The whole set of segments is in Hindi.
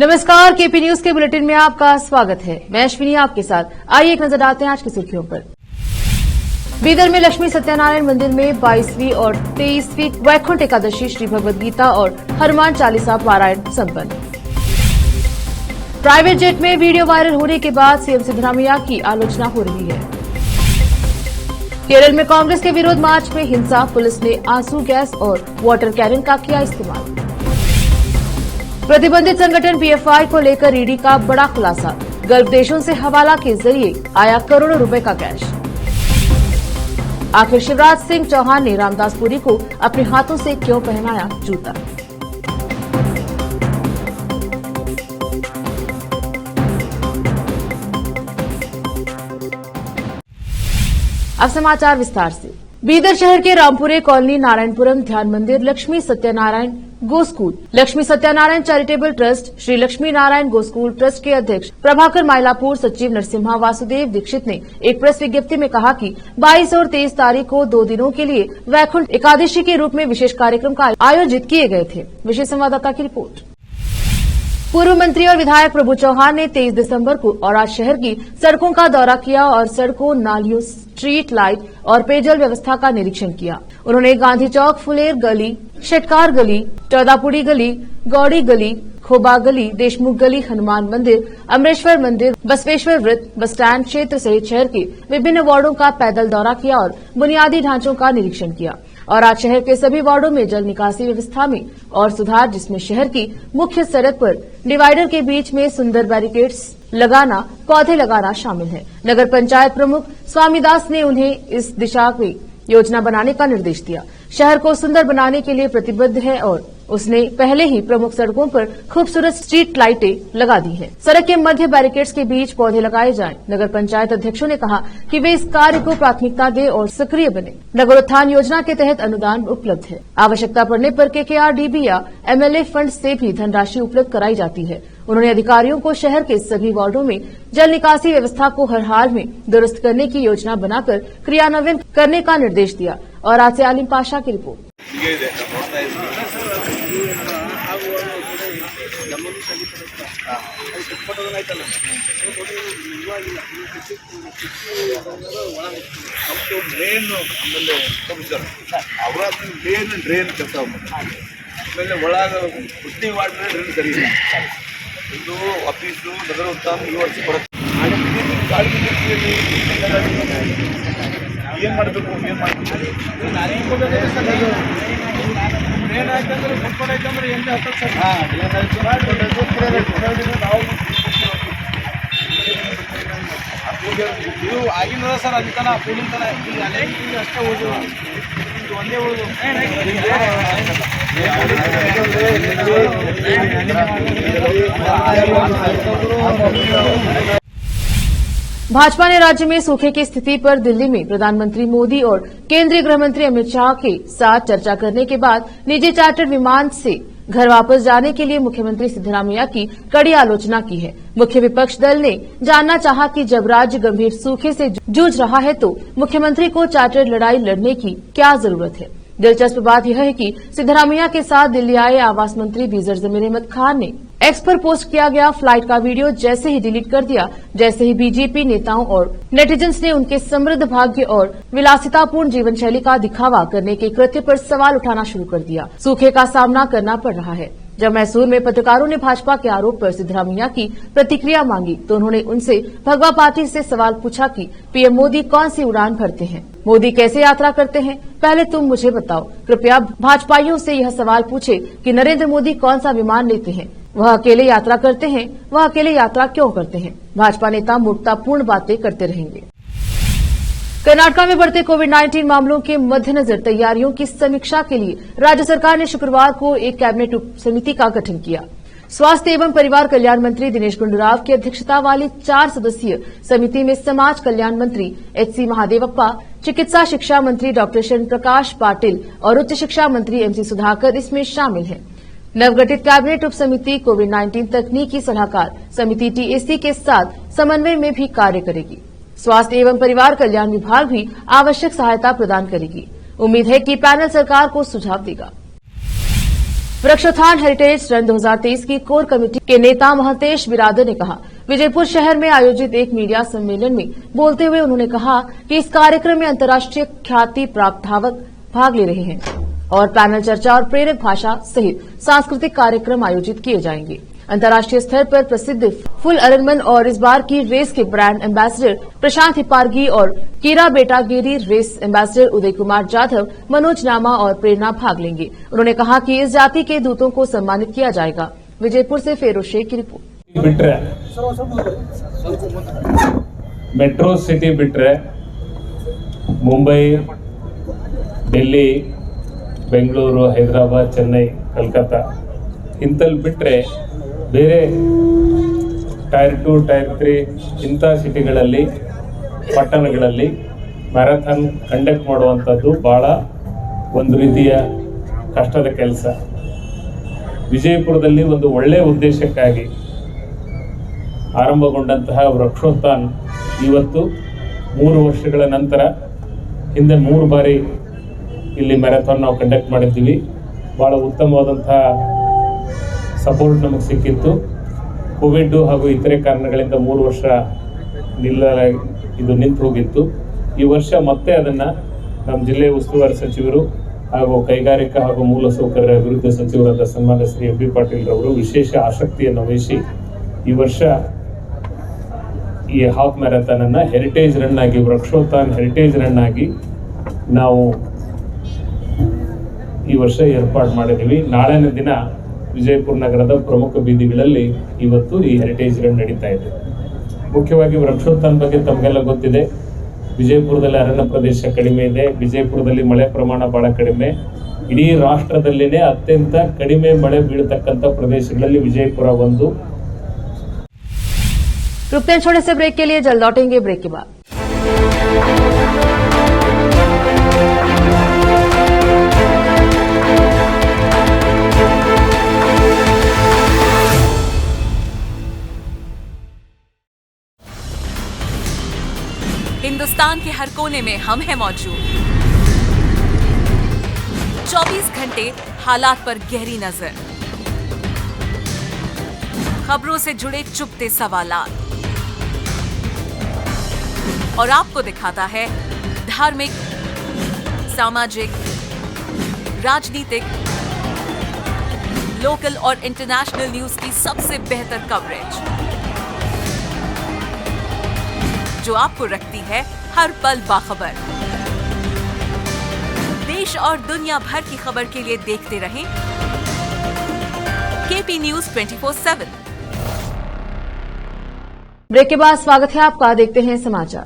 नमस्कार, केपी न्यूज के बुलेटिन में आपका स्वागत है। मैं अश्विनी आपके साथ। आइए एक नजर डालते हैं आज की सुर्खियों पर। बीदर में लक्ष्मी सत्यनारायण मंदिर में 22वीं और 23वीं वैकुंठ एकादशी श्री भगवद गीता और हनुमान चालीसा पारायण संपन्न। प्राइवेट जेट में वीडियो वायरल होने के बाद सीएम सिद्धरामैया की आलोचना हो रही है। केरल में कांग्रेस के विरोध मार्च में हिंसा, पुलिस ने आंसू गैस और वाटर कैनन का किया इस्तेमाल। प्रतिबंधित संगठन पीएफआई को लेकर ईडी का बड़ा खुलासा, गल्फ देशों से हवाला के जरिए आया करोड़ों रुपए का कैश। आखिर शिवराज सिंह चौहान ने रामदासपुरी को अपने हाथों से क्यों पहनाया जूता। अब समाचार विस्तार से। बीदर शहर के रामपुरे कॉलोनी नारायणपुरम ध्यान मंदिर लक्ष्मी सत्यनारायण गो school, Lakshmi Satyanarayan charitable trust, Shri Lakshmi Narayan गो स्कूल ट्रस्ट के अध्यक्ष प्रभाकर माइलापुर, सचिव नरसिम्हा वासुदेव दीक्षित ने एक प्रेस विज्ञप्ति में कहा कि 22 और 23 तारीख को 2 दिनों के लिए वैकुंठ एकादशी के रूप में विशेष कार्यक्रम का आयोजित किए गए थे। विशेष संवाददाता की रिपोर्ट। पूर्व मंत्री और विधायक प्रभु चौहान ने 23 दिसंबर को और आज शहर की सड़कों का दौरा किया और सड़कों, नालियों, स्ट्रीट लाइट और पेयजल व्यवस्था का निरीक्षण किया। उन्होंने गांधी चौक, फुलेर गली, शेटकार गली, टौदापुड़ी गली, गौड़ी गली, खोबा गली, देशमुख गली, हनुमान मंदिर, अमरेश्वर मंदिर, बसवेश्वर वृत्त, बस स्टैंड क्षेत्र सहित शहर के विभिन्न वार्डों का पैदल दौरा किया और बुनियादी ढांचों का निरीक्षण किया। और आज शहर के सभी वार्डों में जल निकासी व्यवस्था में और सुधार, जिसमें शहर की मुख्य सड़क पर डिवाइडर के बीच में सुंदर बैरिकेड्स लगाना, पौधे लगाना शामिल है। नगर पंचायत प्रमुख स्वामीदास ने उन्हें इस दिशा में योजना बनाने का निर्देश दिया। शहर को सुंदर बनाने के लिए प्रतिबद्ध है और उसने पहले ही प्रमुख सड़कों पर खूबसूरत स्ट्रीट लाइटें लगा दी है। सड़क के मध्य बैरिकेड्स के बीच पौधे लगाए जाएं। नगर पंचायत अध्यक्षों ने कहा कि वे इस कार्य को प्राथमिकता दें और सक्रिय बने। नगर उत्थान योजना के तहत अनुदान उपलब्ध है। आवश्यकता पड़ने पर केकेआरडीबी या एमएलए फंड से भी धनराशि उपलब्ध कराई जाती है। उन्होंने अधिकारियों को शहर के सभी वार्डों में जल निकासी व्यवस्था को हर हाल में दुरुस्त करने की योजना बनाकर क्रियान्वयन करने का निर्देश दिया। और आज से आलिम पाशा की रिपोर्ट। ಡ್ರೈನ್ ಕೆಲಸ ಆಮೇಲೆ ಒಳಗೆ ಪುಟ್ಟಿ ವಾಟರ್ ಡ್ರೈನ್ ಸರಿ ಇಲ್ಲ. ಇದು ಆಫೀಸು ನಗರ ಉತ್ಥಾನ ಈ ವರ್ಷ ಬರುತ್ತೆ. ಏನು ಮಾಡಬೇಕು ಡ್ರೈನ್ ಆಯ್ತಂದ್ರೆ ಫುಟ್ಪಾತ್ ಆಯ್ತಂದ್ರೆ ಏನು ಆಗ್ತದೆ ಸರ್? ಇದು ಆಗಿಲ್ಲ ಸರ್, ಅಲ್ಲಿ ತನ ಕೂಲಿನ ತನ ಈಗ ಅಷ್ಟೇ ಉಳಿದು ಒಂದೇ ಉಳಿದು भाजपा ने राज्य में सूखे की स्थिति पर दिल्ली में प्रधानमंत्री मोदी और केंद्रीय गृह मंत्री अमित शाह के साथ चर्चा करने के बाद निजी चार्टर्ड विमान से घर वापस जाने के लिए मुख्यमंत्री सिद्धरामैया की कड़ी आलोचना की है। मुख्य विपक्ष दल ने जानना चाहा कि जब राज्य गंभीर सूखे से जूझ रहा है तो मुख्यमंत्री को चार्टर्ड लड़ाई लड़ने की क्या जरूरत है। दिलचस्प बात यह है कि सिद्धरामैया के साथ दिल्ली आए आवास मंत्री बीजर जमीर अहमद खान ने एक्स पर पोस्ट किया गया फ्लाइट का वीडियो जैसे ही डिलीट कर दिया, जैसे ही बीजेपी नेताओं और नेटिजन्स ने उनके समृद्ध भाग्य और विलासितापूर्ण जीवन शैली का दिखावा करने के कृत्य पर सवाल उठाना शुरू कर दिया। सूखे का सामना करना पड़ रहा है। जब मैसूर में पत्रकारों ने भाजपा के आरोप पर सिद्धरामैया की प्रतिक्रिया मांगी तो उन्होंने उनसे भगवा पार्टी से सवाल पूछा कि पीएम मोदी कौन सी उड़ान भरते हैं, मोदी कैसे यात्रा करते हैं, पहले तुम मुझे बताओ। कृपया भाजपाइयों से यह सवाल पूछे कि नरेंद्र मोदी कौन सा विमान लेते हैं, वह अकेले यात्रा करते हैं, वह अकेले यात्रा क्यों करते हैं। भाजपा नेता मूर्खतापूर्ण बातें करते रहेंगे। कर्नाटक में बढ़ते कोविड-19 मामलों के मद्देनजर तैयारियों की समीक्षा के लिए राज्य सरकार ने शुक्रवार को एक कैबिनेट उप समिति का गठन किया। स्वास्थ्य एवं परिवार कल्याण मंत्री दिनेश गुंडूराव की अध्यक्षता वाली 4 सदस्यीय समिति में समाज कल्याण मंत्री एचसी महादेवप्पा, चिकित्सा शिक्षा मंत्री डॉक्टर शरण प्रकाश पाटिल और उच्च शिक्षा मंत्री एमसी सुधाकर इसमें शामिल हैं। नवगठित कैबिनेट उप समिति कोविड-19 तकनीकी सलाहकार समिति टीएसी के साथ समन्वय में भी कार्य करेगी। स्वास्थ्य एवं परिवार कल्याण विभाग भी आवश्यक सहायता प्रदान करेगी। उम्मीद है कि पैनल सरकार को सुझाव देगा। वृक्षोत्थान हेरिटेज रन 2023 की कोर कमेटी के नेता महंतेश बिरादर ने कहा, विजयपुर शहर में आयोजित एक मीडिया सम्मेलन में बोलते हुए उन्होंने कहा कि इस कार्यक्रम में अंतर्राष्ट्रीय ख्याति प्राप्त धावक भाग ले रहे हैं और पैनल चर्चा और प्रेरक भाषा सहित सांस्कृतिक कार्यक्रम आयोजित किए जाएंगे। अंतर्राष्ट्रीय स्तर पर प्रसिद्ध फुल अरनमन और इस बार की रेस के ब्रांड एम्बेसडर प्रशांत हिप्पारगी और कीरा बेटागेरी रेस एम्बेसडर उदय कुमार जाधव, मनोज नामा और प्रेरणा भाग लेंगे। उन्होंने कहा कि इस जाति के दूतों को सम्मानित किया जाएगा। विजयपुर से फेरोज शेख की रिपोर्ट। मेट्रो सिटी बिट्रे मुंबई, दिल्ली, ಬೆಂಗಳೂರು, ಹೈದರಾಬಾದ್, ಚೆನ್ನೈ, ಕಲ್ಕತ್ತಾ ಇಂತಲ್ಲಿ ಬಿಟ್ಟರೆ ಬೇರೆ ಟೈರ್ 2, ಟೈರ್ 3 ಇಂಥ ಸಿಟಿಗಳಲ್ಲಿ, ಪಟ್ಟಣಗಳಲ್ಲಿ ಮ್ಯಾರಥಾನ್ ಕಂಡಕ್ಟ್ ಮಾಡುವಂಥದ್ದು ಭಾಳ ಒಂದು ರೀತಿಯ ಕಷ್ಟದ ಕೆಲಸ. ವಿಜಯಪುರದಲ್ಲಿ ಒಂದು ಒಳ್ಳೆಯ ಉದ್ದೇಶಕ್ಕಾಗಿ ಆರಂಭಗೊಂಡಂತಹ ವೃಕ್ಷೋತ್ಥಾನ್ ಇವತ್ತು 3 ವರ್ಷಗಳ ನಂತರ, ಹಿಂದೆ 3 ಬಾರಿ ಇಲ್ಲಿ ಮ್ಯಾರಥಾನ್ ನಾವು ಕಂಡಕ್ಟ್ ಮಾಡಿದ್ದೀವಿ. ಭಾಳ ಉತ್ತಮವಾದಂಥ ಸಪೋರ್ಟ್ ನಮಗೆ ಸಿಕ್ಕಿತ್ತು. ಕೋವಿಡ್ ಹಾಗೂ ಇತರೆ ಕಾರಣಗಳಿಂದ 3 ವರ್ಷ ನಿಂತು ಹೋಗಿತ್ತು. ಈ ವರ್ಷ ಮತ್ತೆ ಅದನ್ನು ನಮ್ಮ ಜಿಲ್ಲೆಯ ಉಸ್ತುವಾರಿ ಸಚಿವರು ಹಾಗೂ ಕೈಗಾರಿಕಾ ಹಾಗೂ ಮೂಲಸೌಕರ್ಯ ಅಭಿವೃದ್ಧಿ ಸಚಿವರಾದ ಸನ್ಮಾನ್ಯ ಶ್ರೀ ಎಂ ಬಿ ಪಾಟೀಲ್ ರವರು ವಿಶೇಷ ಆಸಕ್ತಿಯನ್ನು ವಹಿಸಿ ಈ ವರ್ಷ ಈ ಹಾಫ್ ಮ್ಯಾರಥಾನ್ ಅನ್ನು ಹೆರಿಟೇಜ್ ರನ್ ಆಗಿ, ವೃಕ್ಷೋತ್ಥಾನ್ ಹೆರಿಟೇಜ್ ರನ್ ಆಗಿ ನಾವು ಈ ವರ್ಷ ಏರ್ಪಾಡು ಮಾಡಿದ್ದೀವಿ. ನಾಳಿನ ದಿನ ವಿಜಯಪುರ ನಗರದ ಪ್ರಮುಖ ಬೀದಿಗಳಲ್ಲಿ ಇವತ್ತು ಈ ಹೆರಿಟೇಜ್ ರನ್ ನಡೀತಾ ಇದೆ. ಮುಖ್ಯವಾಗಿ ವೃಕ್ಷೋತ್ಥಾನ ಬಗ್ಗೆ ತಮಗೆಲ್ಲ ಗೊತ್ತಿದೆ. ವಿಜಯಪುರದಲ್ಲಿ ಅರಣ್ಯ ಪ್ರದೇಶ ಕಡಿಮೆ ಇದೆ. ವಿಜಯಪುರದಲ್ಲಿ ಮಳೆ ಪ್ರಮಾಣ ಬಹಳ ಕಡಿಮೆ. ಇಡೀ ರಾಷ್ಟ್ರದಲ್ಲಿನೇ ಅತ್ಯಂತ ಕಡಿಮೆ ಮಳೆ ಬೀಳತಕ್ಕಂಥ ಪ್ರದೇಶಗಳಲ್ಲಿ ವಿಜಯಪುರ ಒಂದು. रुकते हैं छोटे से ब्रेक के लिए, जल्द लौटेंगे ब्रेक के बाद। हिंदुस्तान के हर कोने में हम हैं मौजूद। 24 घंटे हालात पर गहरी नजर, खबरों से जुड़े चुपते सवालात और आपको दिखाता है धार्मिक, सामाजिक, राजनीतिक, लोकल और इंटरनेशनल न्यूज की सबसे बेहतर कवरेज, जो आपको रखती है हर पल बाखबर। देश और दुनिया भर की खबर के लिए देखते रहें केपी न्यूज 24/7। ब्रेक के बाद स्वागत है आपका। देखते हैं समाचार।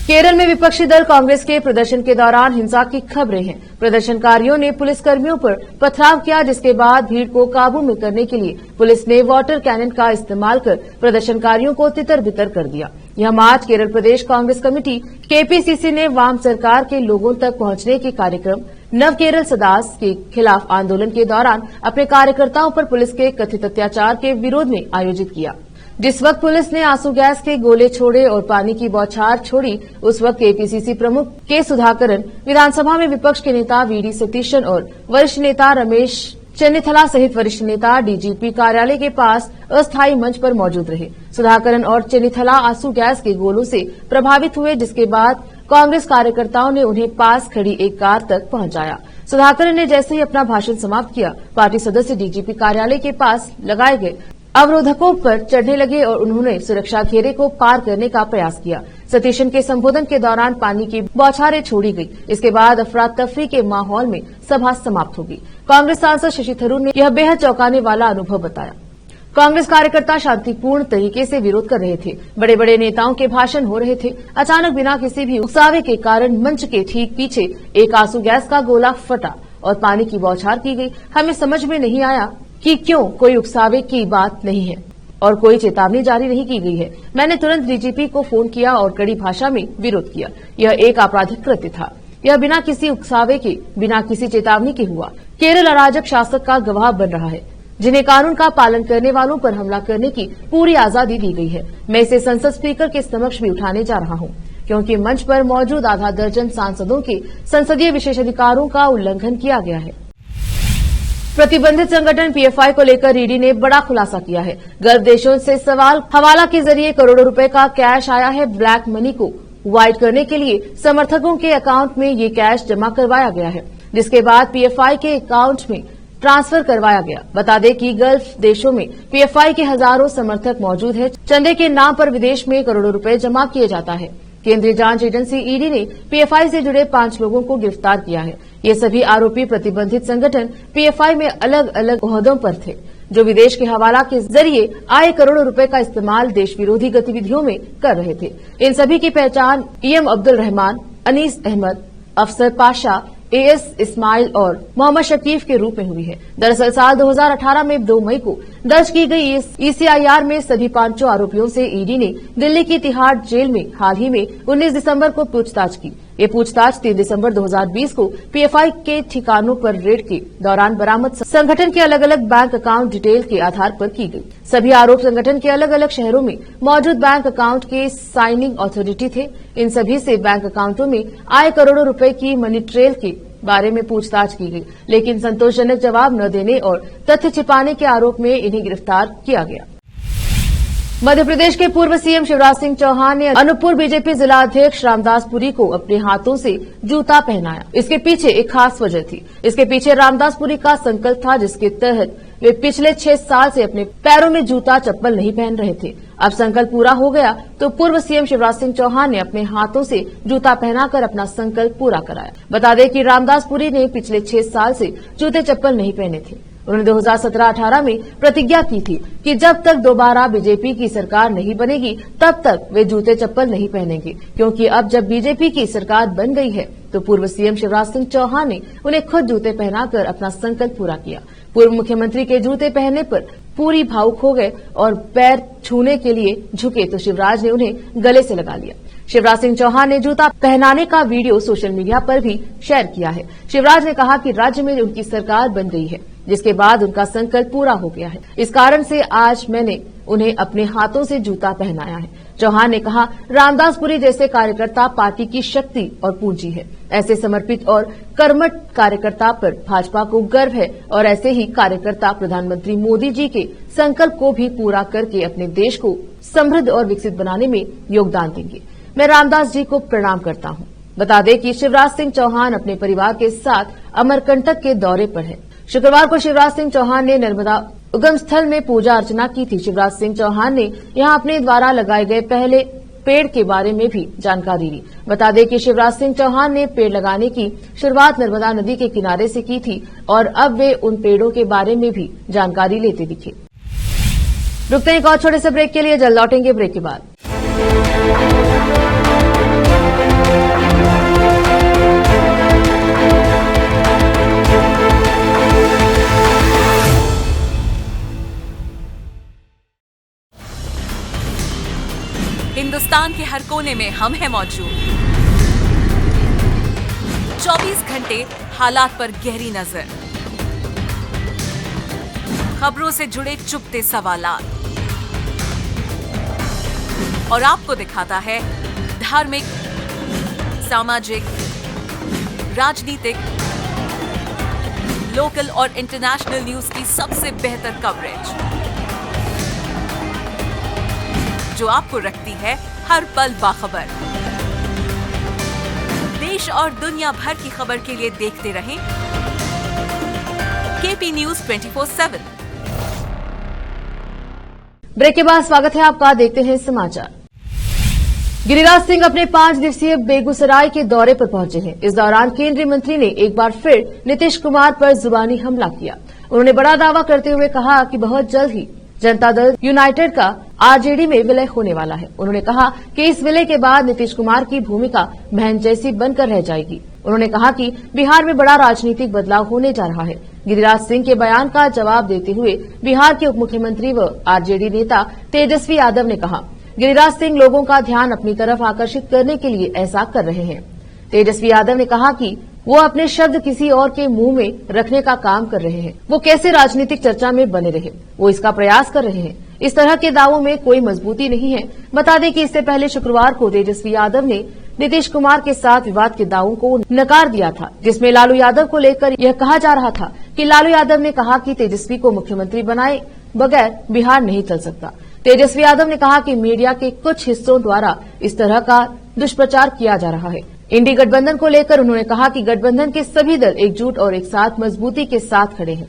केरल में विपक्षी दल कांग्रेस के प्रदर्शन के दौरान हिंसा की खबरें हैं। प्रदर्शनकारियों ने पुलिसकर्मियों पर पथराव किया, जिसके बाद भीड़ को काबू में करने के लिए पुलिस ने वाटर कैनन का इस्तेमाल कर प्रदर्शनकारियों को तितर-बितर कर दिया। यह मार्च केरल प्रदेश कांग्रेस कमेटी केपीसीसी ने वाम सरकार के लोगों तक पहुंचने के कार्यक्रम नव केरल सदास के खिलाफ आंदोलन के दौरान अपने कार्यकर्ताओं पर पुलिस के कथित अत्याचार के विरोध में आयोजित किया। जिस वक्त पुलिस ने आंसू गैस के गोले छोड़े और पानी की बौछार छोड़ी, उस वक्त केपीसीसी प्रमुख के सुधाकरन विधानसभा में विपक्ष के नेता वीडी सतीशन और वरिष्ठ नेता रमेश चन्नीथला सहित वरिष्ठ नेता डीजीपी कार्यालय के पास अस्थायी मंच पर मौजूद रहे। सुधाकरन और चन्नीथला आंसू गैस के गोलों से प्रभावित हुए, जिसके बाद कांग्रेस कार्यकर्ताओं ने उन्हें पास खड़ी एक कार तक पहुंचाया। सुधाकरन ने जैसे ही अपना भाषण समाप्त किया, पार्टी सदस्य डीजीपी कार्यालय के पास लगाए गए अवरोधकों पर चढ़ने लगे और उन्होंने सुरक्षा घेरे को पार करने का प्रयास किया। सतीशन के संबोधन के दौरान पानी की बौछारें छोड़ी गई। इसके बाद अफरा तफरी के माहौल में सभा समाप्त हो गई। कांग्रेस सांसद शशि थरूर ने यह बेहद चौंकाने वाला अनुभव बताया। कांग्रेस कार्यकर्ता शांतिपूर्ण तरीके से विरोध कर रहे थे। बड़े बड़े नेताओं के भाषण हो रहे थे। अचानक बिना किसी भी उकसावे के कारण मंच के ठीक पीछे एक आंसू गैस का गोला फटा और पानी की बौछार की गई। हमें समझ में नहीं आया कि क्यों कोई उकसावे की बात नहीं है और कोई चेतावनी जारी नहीं की गई है। मैंने तुरंत डीजीपी को फोन किया और कड़ी भाषा में विरोध किया। यह एक आपराधिक कृत्य था। यह बिना किसी उकसावे के, बिना किसी चेतावनी के हुआ। केरल अराजक शासक का गवाह बन रहा है, जिन्हें कानून का पालन करने वालों पर हमला करने की पूरी आजादी दी गई है। मैं इसे संसद स्पीकर के समक्ष भी उठाने जा रहा हूं, क्योंकि मंच पर मौजूद आधा दर्जन सांसदों के संसदीय विशेषाधिकारों का उल्लंघन किया गया है। प्रतिबंधित संगठन पीएफआई को लेकर ईडी ने बड़ा खुलासा किया है। गल्फ देशों से सवाल हवाला के जरिए करोड़ों रुपए का कैश आया है। ब्लैक मनी को वाइट करने के लिए समर्थकों के अकाउंट में ये कैश जमा करवाया गया है, जिसके बाद पीएफआई के अकाउंट में ट्रांसफर करवाया गया। बता दें कि गल्फ देशों में पीएफआई के हजारों समर्थक मौजूद हैं। चंदे के नाम पर विदेश में करोड़ों रुपए जमा किए जाता है। केंद्रीय जांच एजेंसी ईडी ने पीएफआई से जुड़े 5 लोगों को गिरफ्तार किया है। ये सभी आरोपी प्रतिबंधित संगठन पीएफआई में अलग अलग ओहदों पर थे, जो विदेश के हवाला के जरिए आए करोड़ों रुपए का इस्तेमाल देश विरोधी गतिविधियों में कर रहे थे। इन सभी की पहचान ईएम अब्दुल रहमान, अनीस अहमद, अफसर पाशा, एएस इस्माइल और मोहम्मद शकीफ के रूप में हुई है। दरअसल साल 2018 में 2 मई को दर्ज की गई ईसीआईआर में सभी 5 आरोपियों से ईडी ने दिल्ली की तिहाड़ जेल में हाल ही में 19 दिसंबर को पूछताछ की। ये पूछताछ 3 दिसंबर 2020 को पीएफआई के ठिकानों पर रेड के दौरान बरामद संगठन के अलग अलग बैंक अकाउंट डिटेल के आधार पर की गई। सभी आरोप संगठन के अलग अलग शहरों में मौजूद बैंक अकाउंट के साइनिंग अथॉरिटी थे। इन सभी से बैंक अकाउंटों में आए करोड़ों रुपए की मनी ट्रेल के बारे में पूछताछ की गई, लेकिन संतोषजनक जवाब न देने और तथ्य छिपाने के आरोप में इन्हें गिरफ्तार किया गया। मध्य प्रदेश के पूर्व सीएम शिवराज सिंह चौहान ने अनूपपुर बीजेपी जिला अध्यक्ष रामदास पुरी को अपने हाथों से जूता पहनाया। इसके पीछे एक खास वजह थी। इसके पीछे रामदास पुरी का संकल्प था, जिसके तहत वे पिछले 6 साल से अपने पैरों में जूता चप्पल नहीं पहन रहे थे। अब संकल्प पूरा हो गया तो पूर्व सीएम शिवराज सिंह चौहान ने अपने हाथों से जूता पहनाकर अपना संकल्प पूरा कराया। बता दें कि रामदास पुरी ने पिछले 6 साल से जूते चप्पल नहीं पहने थे। उन्होंने 2017-18 में प्रतिज्ञा की थी कि जब तक दोबारा बीजेपी की सरकार नहीं बनेगी तब तक वे जूते चप्पल नहीं पहनेंगे, क्योंकि अब जब बीजेपी की सरकार बन गई है तो पूर्व सीएम शिवराज सिंह चौहान ने उन्हें खुद जूते पहनाकर अपना संकल्प पूरा किया। पूर्व मुख्यमंत्री के जूते पहनने पर पूरी भावुक हो गए और पैर छूने के लिए झुके तो शिवराज ने उन्हें गले से लगा लिया। शिवराज सिंह चौहान ने जूता पहनाने का वीडियो सोशल मीडिया पर भी शेयर किया है। शिवराज ने कहा कि राज्य में उनकी सरकार बन गई है, जिसके बाद उनका संकल्प पूरा हो गया है। इस कारण से आज मैंने उन्हें अपने हाथों से जूता पहनाया है। चौहान ने कहा, रामदास पुरी जैसे कार्यकर्ता पार्टी की शक्ति और पूंजी है। ऐसे समर्पित और कर्मठ कार्यकर्ता पर भाजपा को गर्व है और ऐसे ही कार्यकर्ता प्रधानमंत्री मोदी जी के संकल्प को भी पूरा करके अपने देश को समृद्ध और विकसित बनाने में योगदान देंगे। मैं रामदास जी को प्रणाम करता हूं। बता दें कि शिवराज सिंह चौहान अपने परिवार के साथ अमरकंटक के दौरे पर है। शुक्रवार को शिवराज सिंह चौहान ने नर्मदा उगम स्थल में पूजा अर्चना की थी। शिवराज सिंह चौहान ने यहां अपने द्वारा लगाए गए पहले पेड़ के बारे में भी जानकारी दी। बता दें कि शिवराज सिंह चौहान ने पेड़ लगाने की शुरुआत नर्मदा नदी के किनारे से की थी और अब वे उन पेड़ों के बारे में भी जानकारी लेते दिखे। रुकते हैं एक और छोटे से ब्रेक के लिए, जल्द लौटेंगे ब्रेक के बाद। हिंदुस्तान के हर कोने में हम हैं मौजूद। 24 घंटे हालात पर गहरी नजर, खबरों से जुड़े चुपते सवालात और आपको दिखाता है धार्मिक, सामाजिक, राजनीतिक, लोकल और इंटरनेशनल न्यूज की सबसे बेहतर कवरेज, जो आपको रखती है हर पल बाखबर। देश और दुनिया भर की खबर के लिए देखते रहें केपी न्यूज 24/7। ब्रेक के बाद स्वागत है आपका। देखते हैं समाचार। गिरिराज सिंह अपने 5 दिवसीय बेगूसराय के दौरे पर पहुंचे हैं। इस दौरान केंद्रीय मंत्री ने एक बार फिर नीतीश कुमार पर जुबानी हमला किया। उन्होंने बड़ा दावा करते हुए कहा कि बहुत जल्द ही जनता दल यूनाइटेड का आरजेडी में विलय होने वाला है। उन्होंने कहा कि इस विलय के बाद नीतीश कुमार की भूमिका बहन जैसी बनकर रह जाएगी। उन्होंने कहा कि बिहार में बड़ा राजनीतिक बदलाव होने जा रहा है। गिरिराज सिंह के बयान का जवाब देते हुए बिहार के उप मुख्यमंत्री व आरजेडी नेता तेजस्वी यादव ने कहा, गिरिराज सिंह लोगों का ध्यान अपनी तरफ आकर्षित करने के लिए ऐसा कर रहे हैं। तेजस्वी यादव ने कहा कि वो अपने शब्द किसी और के मुंह में रखने का काम कर रहे हैं। वो कैसे राजनीतिक चर्चा में बने रहे, वो इसका प्रयास कर रहे हैं। इस तरह के दावों में कोई मजबूती नहीं है। बता दें कि इससे पहले शुक्रवार को तेजस्वी यादव ने नीतीश कुमार के साथ विवाद के दावों को नकार दिया था, जिसमें लालू यादव को लेकर यह कहा जा रहा था कि लालू यादव ने कहा कि तेजस्वी को मुख्यमंत्री बनाए बगैर बिहार नहीं चल सकता। तेजस्वी यादव ने कहा कि मीडिया के कुछ हिस्सों द्वारा इस तरह का दुष्प्रचार किया जा रहा है। इंडी गठबंधन को लेकर उन्होंने कहा कि गठबंधन के सभी दल एकजुट और एक साथ मजबूती के साथ खड़े हैं।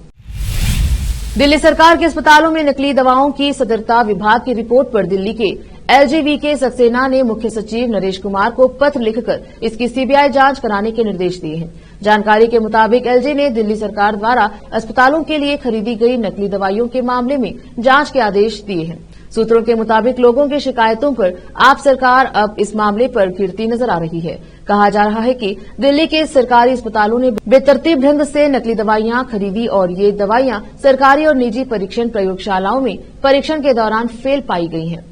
दिल्ली सरकार के अस्पतालों में नकली दवाओं की सतर्कता विभाग की रिपोर्ट पर दिल्ली के एलजीवी सक्सेना ने मुख्य सचिव नरेश कुमार को पत्र लिखकर इसकी सीबीआई जांच कराने के निर्देश दिए हैं। जानकारी के मुताबिक एलजी ने दिल्ली सरकार द्वारा अस्पतालों के लिए खरीदी गई नकली दवाइयों के मामले में जांच के आदेश दिए हैं। सूत्रों के मुताबिक लोगों की शिकायतों पर आप सरकार अब इस मामले पर गिरती नजर आ रही है। कहा जा रहा है कि दिल्ली के सरकारी अस्पतालों ने बेतरतीब ढंग से नकली दवाइयां खरीदी और ये दवाइयां सरकारी और निजी परीक्षण प्रयोगशालाओं में परीक्षण के दौरान फेल पाई गई हैं।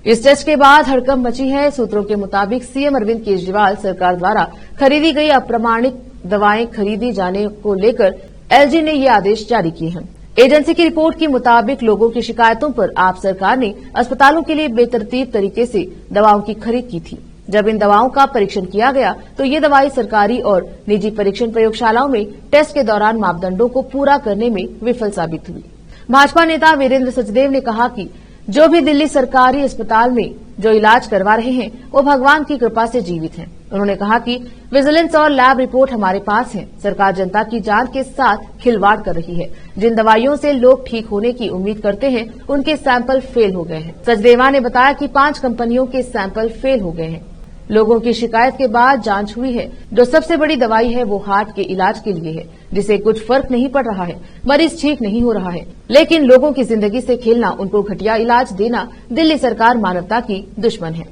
इस टेस्ट के बाद हड़कंप मची है। सूत्रों के मुताबिक सीएम अरविंद केजरीवाल सरकार द्वारा खरीदी गई अप्रमाणित दवाएं खरीदी जाने को लेकर एलजी ने ये आदेश जारी किए हैं। एजेंसी की रिपोर्ट के मुताबिक लोगों की शिकायतों पर आप सरकार ने अस्पतालों के लिए बेतरतीब तरीके से दवाओं की खरीद की थी। जब इन दवाओं का परीक्षण किया गया तो ये दवाई सरकारी और निजी परीक्षण प्रयोगशालाओं में टेस्ट के दौरान मापदंडों को पूरा करने में विफल साबित हुई। भाजपा नेता वीरेंद्र सचदेव ने कहा कि जो भी दिल्ली सरकारी अस्पताल में जो इलाज करवा रहे हैं वो भगवान की कृपा से जीवित हैं। उन्होंने कहा कि विजिलेंस और लैब रिपोर्ट हमारे पास है। सरकार जनता की जान के साथ खिलवाड़ कर रही है। जिन दवाइयों से लोग ठीक होने की उम्मीद करते हैं उनके सैंपल फेल हो गए हैं। सचदेवा ने बताया कि 5 कंपनियों के सैंपल फेल हो गए हैं। लोगों की शिकायत के बाद जांच हुई है। जो सबसे बड़ी दवाई है वो हार्ट के इलाज के लिए है, जिसे कुछ फर्क नहीं पड़ रहा है, मरीज ठीक नहीं हो रहा है, लेकिन लोगों की जिंदगी से खेलना, उनको घटिया इलाज देना दिल्ली सरकार मानवता की दुश्मन है।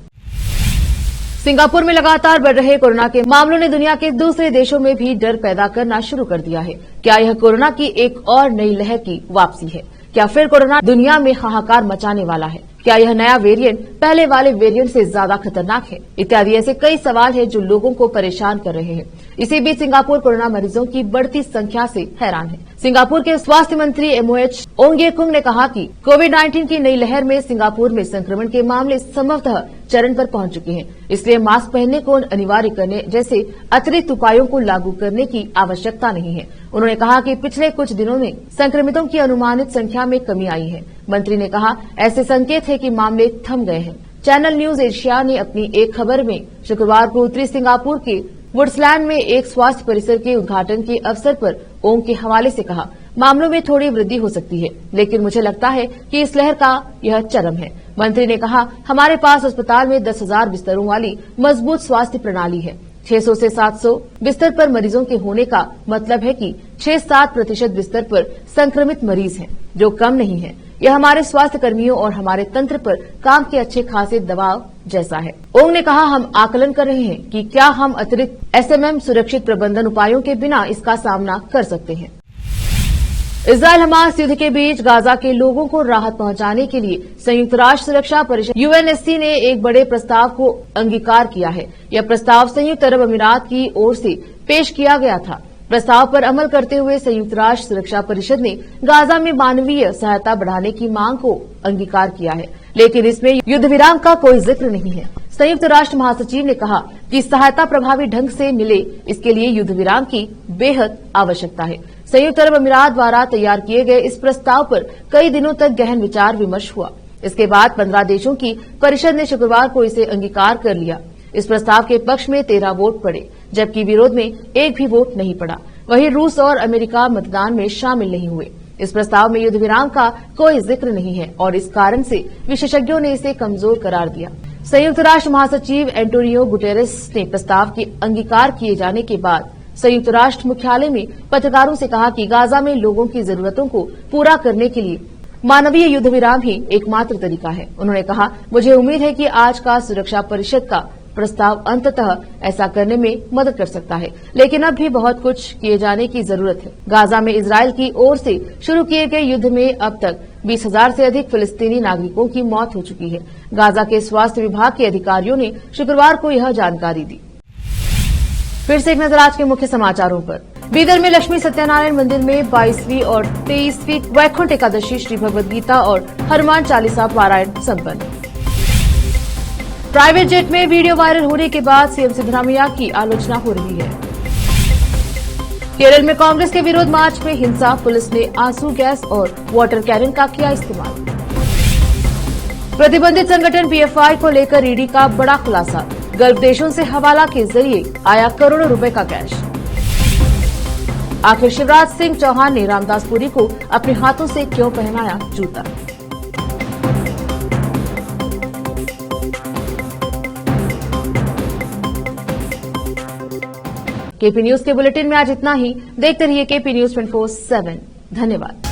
सिंगापुर में लगातार बढ़ रहे कोरोना के मामलों ने दुनिया के दूसरे देशों में भी डर पैदा करना शुरू कर दिया है। क्या यह कोरोना की एक और नई लहर की वापसी है? क्या फिर कोरोना दुनिया में हाहाकार मचाने वाला है? क्या यह नया वेरिएंट पहले वाले वेरिएंट से ज्यादा खतरनाक है? इत्यादि ऐसे कई सवाल हैं जो लोगों को परेशान कर रहे हैं। इसी बीच सिंगापुर कोरोना मरीजों की बढ़ती संख्या से हैरान है। सिंगापुर के स्वास्थ्य मंत्री एमओएच ओंग ये कुंग ने कहा कि कोविड-19 की नई लहर में सिंगापुर में संक्रमण के मामले संभवतः चरण पर पहुंच चुके हैं। इसलिए मास्क पहनने को अनिवार्य करने जैसे अतिरिक्त उपायों को लागू करने की आवश्यकता नहीं है। उन्होंने कहा कि पिछले कुछ दिनों में संक्रमितों की अनुमानित संख्या में कमी आई है। मंत्री ने कहा ऐसे संकेत है कि मामले थम गए हैं। चैनल न्यूज एशिया ने अपनी एक खबर में शुक्रवार को उत्तरी सिंगापुर के वुड्सलैंड में एक स्वास्थ्य परिसर के उद्घाटन के अवसर पर ओंग के हवाले से कहा, मामलों में थोड़ी वृद्धि हो सकती है, लेकिन मुझे लगता है कि इस लहर का यह चरम है। मंत्री ने कहा, हमारे पास अस्पताल में 10,000 बिस्तरों वाली मजबूत स्वास्थ्य प्रणाली है। 600 से 700 बिस्तर पर मरीजों के होने का मतलब है कि 6-7% बिस्तर पर संक्रमित मरीज हैं, जो कम नहीं है। यह हमारे स्वास्थ्य कर्मियों और हमारे तंत्र पर काम के अच्छे खासे दबाव जैसा है। ओंग ने कहा, हम आकलन कर रहे हैं कि क्या हम अतिरिक्त एसएमएम सुरक्षित प्रबंधन उपायों के बिना इसका सामना कर सकते हैं। इजरायल हमास युद्ध के बीच गाजा के लोगों को राहत पहुंचाने के लिए संयुक्त राष्ट्र सुरक्षा परिषद यूएनएससी ने एक बड़े प्रस्ताव को अंगीकार किया है। यह प्रस्ताव संयुक्त अरब अमीरात की ओर से पेश किया गया था। प्रस्ताव पर अमल करते हुए संयुक्त राष्ट्र सुरक्षा परिषद ने गाजा में मानवीय सहायता बढ़ाने की मांग को अंगीकार किया है, लेकिन इसमें युद्ध विराम का कोई जिक्र नहीं है। संयुक्त राष्ट्र महासचिव ने कहा कि सहायता प्रभावी ढंग से मिले, इसके लिए युद्ध विराम की बेहद आवश्यकता है। संयुक्त अरब अमीरात द्वारा तैयार किए गए इस प्रस्ताव पर कई दिनों तक गहन विचार विमर्श हुआ। इसके बाद 15 देशों की परिषद ने शुक्रवार को इसे अंगीकार कर लिया। इस प्रस्ताव के पक्ष में 13 वोट पड़े, जबकि विरोध में एक भी वोट नहीं पड़ा। वहीं रूस और अमेरिका मतदान में शामिल नहीं हुए। इस प्रस्ताव में युद्ध विराम का कोई जिक्र नहीं है और इस कारण से विशेषज्ञों ने इसे कमजोर करार दिया। संयुक्त राष्ट्र महासचिव एंटोनियो गुटेरेस ने प्रस्ताव के अंगीकार किए जाने के बाद संयुक्त राष्ट्र मुख्यालय में पत्रकारों से कहा कि गाजा में लोगों की जरूरतों को पूरा करने के लिए मानवीय युद्ध विराम ही एकमात्र तरीका है। उन्होंने कहा, मुझे उम्मीद है कि आज का सुरक्षा परिषद का प्रस्ताव अंततः ऐसा करने में मदद कर सकता है, लेकिन अब भी बहुत कुछ किए जाने की जरूरत है। गाजा में इजरायल की ओर से शुरू किए गए युद्ध में अब तक 20,000 से अधिक फिलिस्तीनी नागरिकों की मौत हो चुकी है। गाजा के स्वास्थ्य विभाग के अधिकारियों ने शुक्रवार को यह जानकारी दी। फिर से एक नजर आज के मुख्य समाचारों पर। बीदर में लक्ष्मी सत्यनारायण मंदिर में 22वीं और 23वीं वैकुंठ एकादशी, श्री भगवद गीता और हनुमान चालीसा पारायण संपन्न। प्राइवेट जेट में वीडियो वायरल होने के बाद सीएम सिद्धरामैया की आलोचना हो रही है। केरल में कांग्रेस के विरोध मार्च में हिंसा, पुलिस ने आंसू गैस और वाटर कैनन का किया इस्तेमाल। प्रतिबंधित संगठन पीएफआई को लेकर ईडी का बड़ा खुलासा, गल्फ देशों से हवाला के जरिए आया करोड़ों रुपए का कैश। आखिर शिवराज सिंह चौहान ने रामदास पुरी को अपने हाथों से क्यों पहनाया जूता। केपी न्यूज के बुलेटिन में आज इतना ही। देखते रहिए केपी न्यूज 24/7। धन्यवाद।